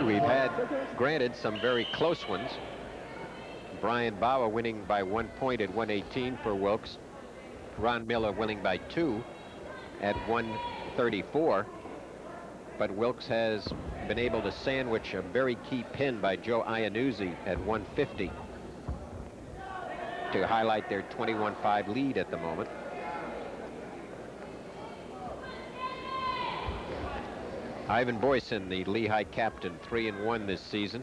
We've had, granted, some very close ones. Brian Bauer winning by 1 point at 118 for Wilkes. Ron Miller winning by 2 at 134. But Wilkes has been able to sandwich a very key pin by Joe Iannuzzi at 150 to highlight their 21-5 lead at the moment. Ivan Boyesen, the Lehigh captain, 3-1 this season.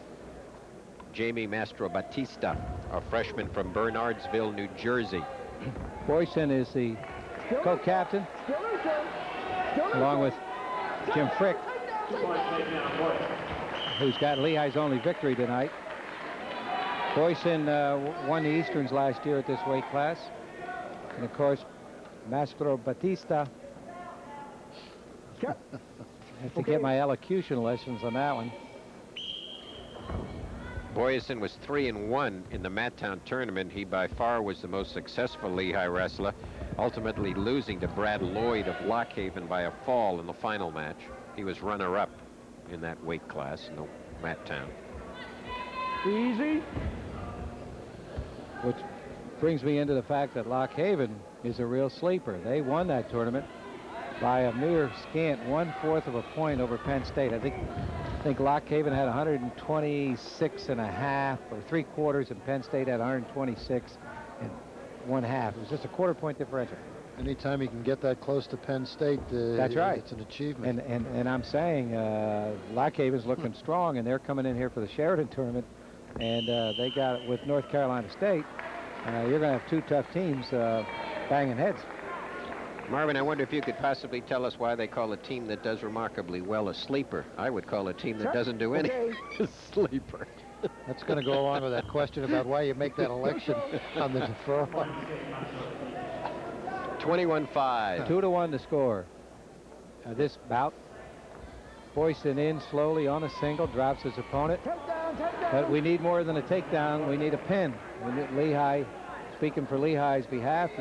Jamie Mastrobatista, a freshman from Bernardsville, New Jersey. Boyesen is the co-captain, along with Jim Frick, who's got Lehigh's only victory tonight. Boyesen won the Easterns last year at this weight class. And of course, Mastrobatista. I have to get my elocution lessons on that one. Boyesen was 3-1 in the Mattown tournament. He by far was the most successful Lehigh wrestler, ultimately losing to Brad Lloyd of Lockhaven by a fall in the final match. He was runner-up in that weight class in the Mattown. Easy. Which brings me into the fact that Lockhaven is a real sleeper. They won that tournament by a mere scant 1/4 of a point over Penn State. I think Lockhaven had 126.5 or 3/4, and Penn State had 126 and 1/2. It was just a 1/4 point differential. Anytime you can get that close to Penn State, that's right. It's an achievement. And I'm saying Lockhaven's looking strong, and they're coming in here for the Sheridan tournament, and they got it with North Carolina State. You're going to have two tough teams banging heads. Marvin, I wonder if you could possibly tell us why they call a team that does remarkably well a sleeper. I would call a team that doesn't do anything a sleeper. That's going to go along with that question about why you make that election on the deferral. 21-5. 2-1 to score. This bout. Boyesen in slowly on a single, drops his opponent. But we need more than a takedown. We need a pin. We need Lehigh, speaking for Lehigh's behalf,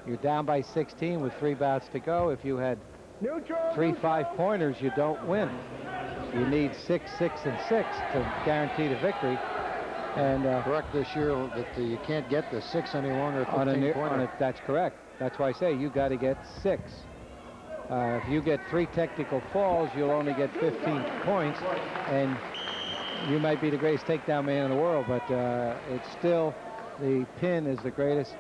you're down by 16 with 3 bouts to go. If you had 3 5-pointers, you don't win. You need 6, 6, and 6 to guarantee the victory. And correct this year that you can't get the 6 any longer. That's correct. That's why I say you got to get 6. If you get 3 technical falls, you'll only get 15 points, and you might be the greatest takedown man in the world. But it's still, the pin is the greatest.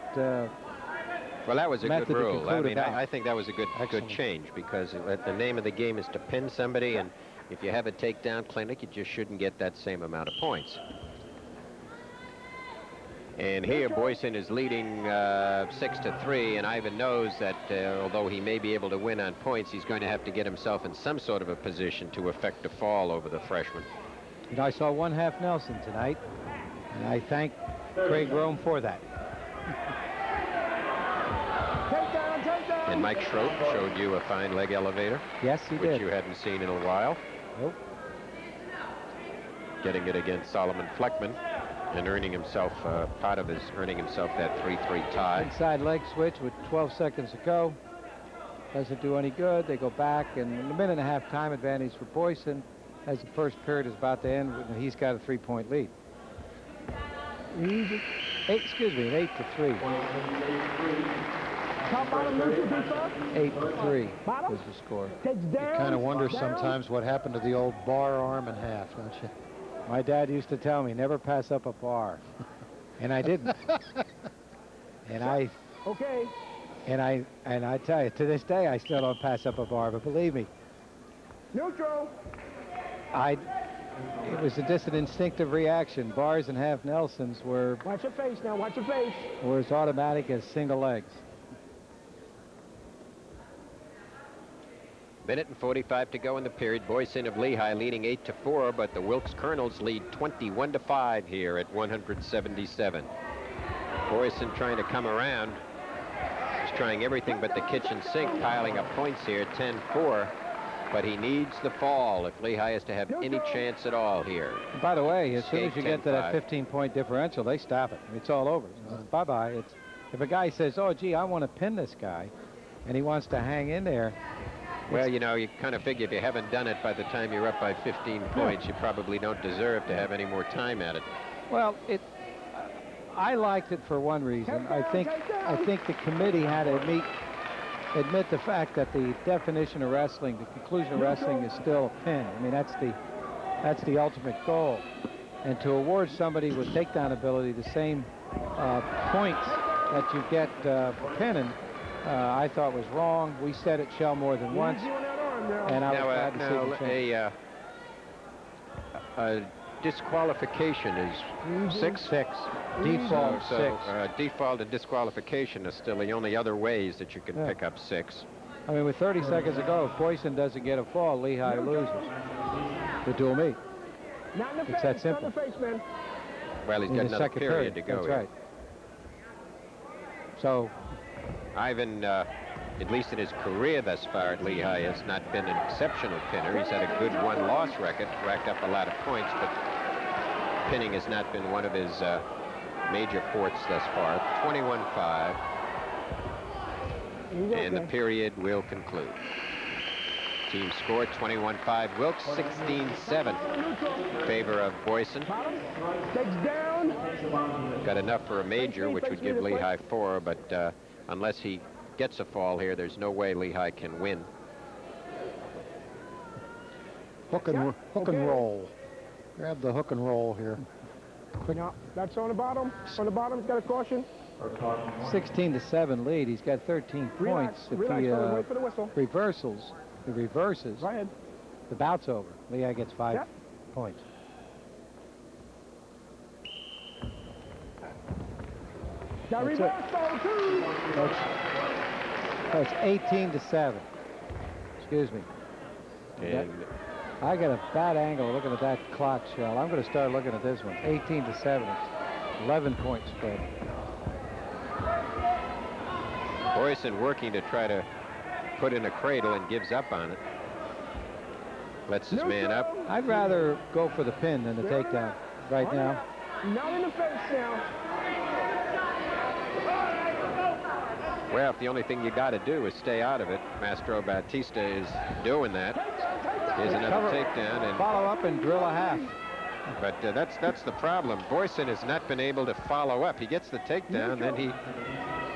Well, that was a good rule. I mean, I think that was a good change, because the name of the game is to pin somebody, and if you have a takedown clinic, you just shouldn't get that same amount of points. And here, Boyesen is leading 6-3, and Ivan knows that although he may be able to win on points, he's going to have to get himself in some sort of a position to effect a fall over the freshman. You know, I saw 1/2 Nelson tonight, and I thank Craig Rome for that. And Mike Schroep showed you a fine leg elevator. Yes, he did. Which you hadn't seen in a while. Nope. Getting it against Solomon Fleckman and earning himself that 3-3 tie. Inside leg switch with 12 seconds to go. Doesn't do any good. They go back, and a 1.5-minute time advantage for Boyesen as the first period is about to end, and he's got a 3-point lead. An 8-3. 8-3 was the score. You kind of wonder sometimes what happened to the old bar arm and half, don't you? My dad used to tell me, never pass up a bar. And I didn't. And I tell you, to this day, I still don't pass up a bar, but believe me. Neutral. It was just an instinctive reaction. Bars and half Nelsons were... Watch your face now, watch your face. Were as automatic as single legs. 1:45 to go in the period. Boyesen of Lehigh leading 8-4, but the Wilkes Colonels lead 21-5 here at 177. Boyesen trying to come around. He's trying everything but the kitchen sink, piling up points here, 10-4. But he needs the fall if Lehigh is to have any chance at all here. By the way, as soon as you get to that 15-point differential, they stop it. It's all over. Bye-bye. If a guy says, oh, gee, I want to pin this guy, and he wants to hang in there, Well, you know, you kind of figure if you haven't done it by the time you're up by 15 points, you probably don't deserve to have any more time at it. Well, I liked it for one reason. I think the committee had to admit the fact that the definition of wrestling, the conclusion of wrestling, is still a pin. I mean, that's the ultimate goal. And to award somebody with takedown ability the same points that you get for pinning, I thought was wrong. We said it shall more than once, and I was glad to see the change. A disqualification is 6? 6. Default 6. Default and disqualification are still the only other ways that you can pick up 6. I mean, with 30 seconds to go, if Boyesen doesn't get a fall, Lehigh loses. The dual meet. It's that simple. Well, he's got another period to go. That's right. So, Ivan, at least in his career thus far at Lehigh, has not been an exceptional pinner. He's had a good one-loss record, racked up a lot of points, but pinning has not been one of his major forts thus far. 21-5, and the period will conclude. Team score 21-5. Wilkes 16-7 in favor of Boyesen. Got enough for a major, which would give Lehigh 4, but unless he gets a fall here, there's no way Lehigh can win. Hook and roll. Grab the hook and roll here. No, that's on the bottom. On the bottom, he's got a caution. 16-7 lead. He's got 13 points. If Relax, he wait for the whistle. reverses, Go ahead. the bout's over. Lehigh gets 5 points. Now That's reverse though, too. That's 18-7. Excuse me. And I got a bad angle looking at that clock, Shell. I'm going to start looking at this one. 18-7. It's 11-point spread. Boyesen working to try to put in a cradle and gives up on it. Lets his man up. I'd rather go for the pin than the takedown right now. Not in the face now. Well, if the only thing you got to do is stay out of it, Mastrobatista is doing that. Here's another takedown, and follow up and drill a half. But that's the problem. Boyesen has not been able to follow up. He gets the takedown, then he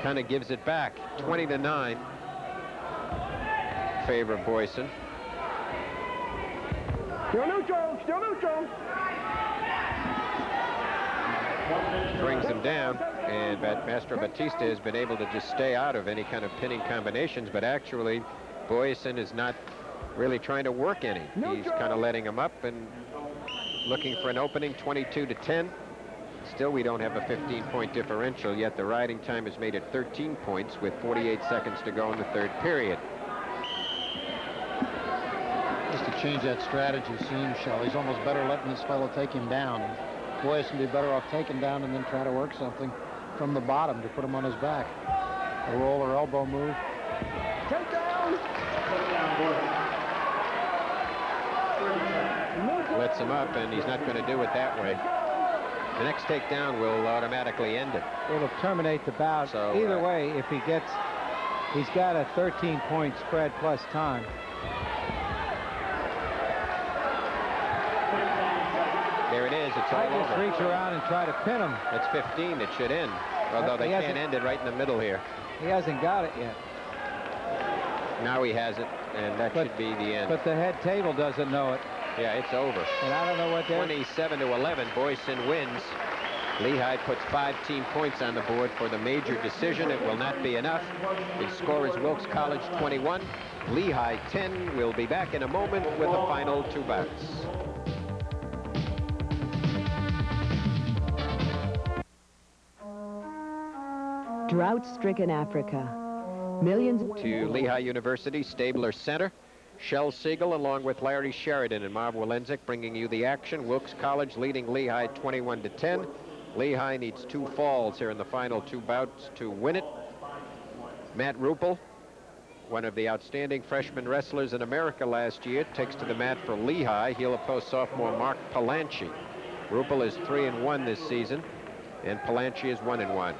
kind of gives it back. 20-9 in favor of Boyesen. Still neutral. Still neutral. Brings him down, and Mastrobatista has been able to just stay out of any kind of pinning combinations, but actually Boyesen is not really trying to work any. He's kind of letting him up and looking for an opening. 22-10. Still, we don't have a 15-point differential, yet the riding time has made it 13 points with 48 seconds to go in the third period. Just to change that strategy soon, Shell. He's almost better letting this fellow take him down. Boyesen would be better off taking down and then try to work something from the bottom to put him on his back. A roll or elbow move. Take down. Lets him up, and he's not going to do it that way. The next takedown will automatically end it. It'll terminate the bout. So, either way, if he gets, he's got a 13-point spread plus time. There it is. It's all I just over. reach around and try to pin him. It's 15. It should end. Although they can't end it right in the middle here. He hasn't got it yet. Now he has it, and that should be the end. But the head table doesn't know it. Yeah, it's over. And I don't know what they're... 27-11. Boyesen wins. Lehigh puts 5 team points on the board for the major decision. It will not be enough. The score is Wilkes College 21, Lehigh 10. We'll be back in a moment with the final 2 bouts. Drought-stricken Africa. Millions to Lehigh University Stabler Center. Shel Siegel along with Larry Sheridan and Marv Walenzik bringing you the action. Wilkes College leading Lehigh 21-10. Lehigh needs 2 falls here in the final 2 bouts to win it. Matt Ruppel, one of the outstanding freshman wrestlers in America last year, takes to the mat for Lehigh. He'll oppose sophomore Mark Palanchi. Ruppel is 3-1 this season, and Palanchi is 1-1.